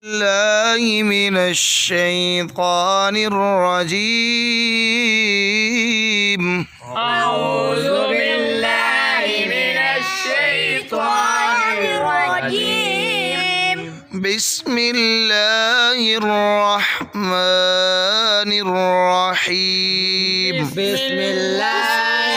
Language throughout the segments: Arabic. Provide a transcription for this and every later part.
الله من الشيطان الرجيم. أعوذ بالله من الشيطان الرجيم. بسم الله الرحمن الرحيم. بسم الله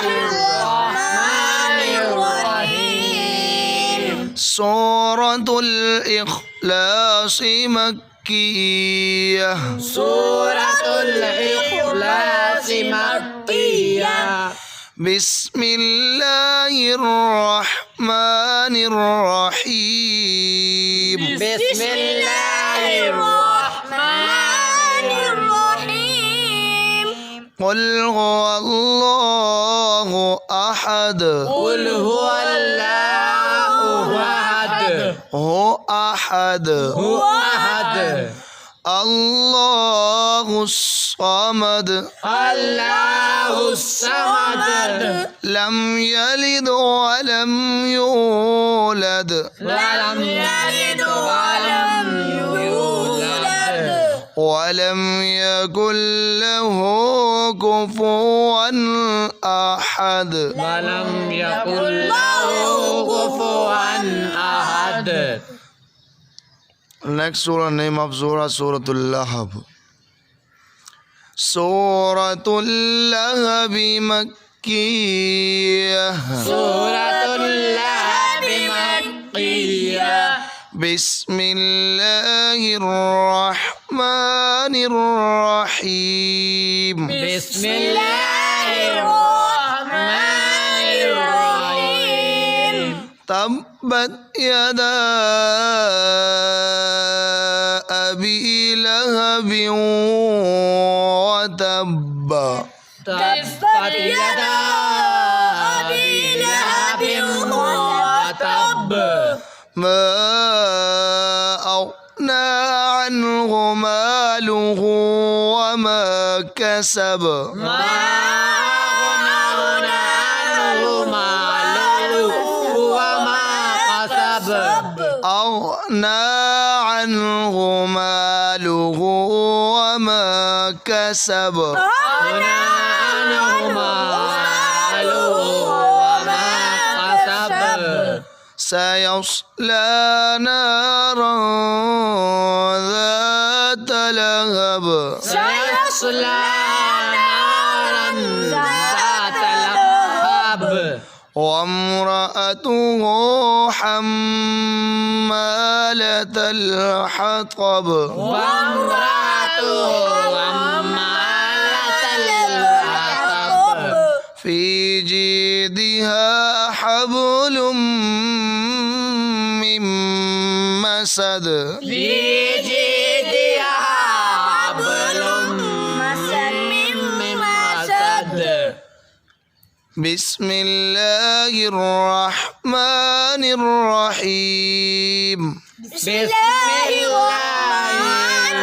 الرحمن الرحيم. سورة الإخلاص مكية. سورة الإخلاص مكية. بسم الله الرحمن الرحيم. بسم الله الرحمن الرحيم. قل هو الله أحد. قل هو الله أحد. هو أحد. هو أحد. الله الصمد. الله الصمد. لم يلد ولم يولد. ولم يلد ولم يولد. ولم يكن له كفوا أحد. ولم يكن له كفوا أحد. Next surah, name of surah, Suratul Lahab. Suratul Lahab Makkiyah. Suratul Lahab Makkiyah. Bismillahirrahmanirrahim. Bismillahirrahmanirrahim. Tabbat yada abi lahabin wa tabba. Tabbat yada abi lahabin wa tabb. ما أغنى عنه ماله وما كسب. ما أغنى عنه ماله وما كسب. أغنى عنه ماله وما كسب. أغنى عنه ماله وما كسب. سيصلى نارا ذات لهب. سيصلى نارا ذات لهب. وامرأته حمالة الحطب. وامرأته حمالة الحطب. في جيدها حبل من مسد. في جيدها حبل من مسد. بسم الله الرحمن الرحيم. بسم الله الرحمن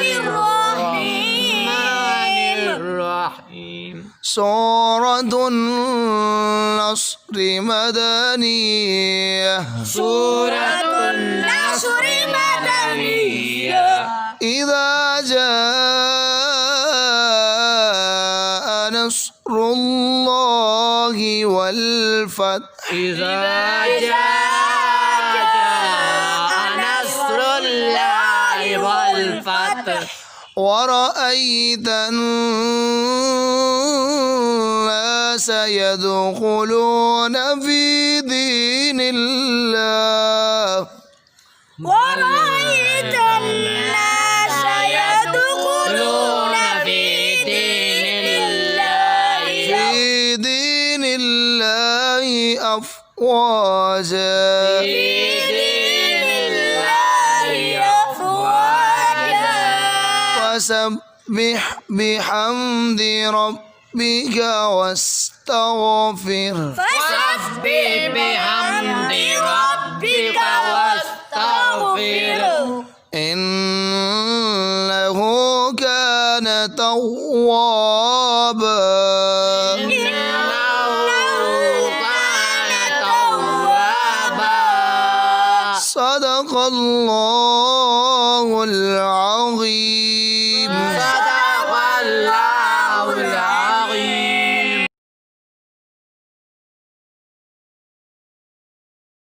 الرحيم. سورة النصر مدنية. سورة النصر مدنية. إذا جاء نصر الله والفتح. إذا جاء نصر الله والفتح. ورأيت الناس يدخلون في دين الله. ورأيت الناس يدخلون في دين الله. في دين الله أفواجا. في دين الله أفواجا. فسبح بحمد ربك واستغفر. فسبح بحمد ربك واستغفره. إنه كان توابا. إنه كان توابا. صدق الله الرغيب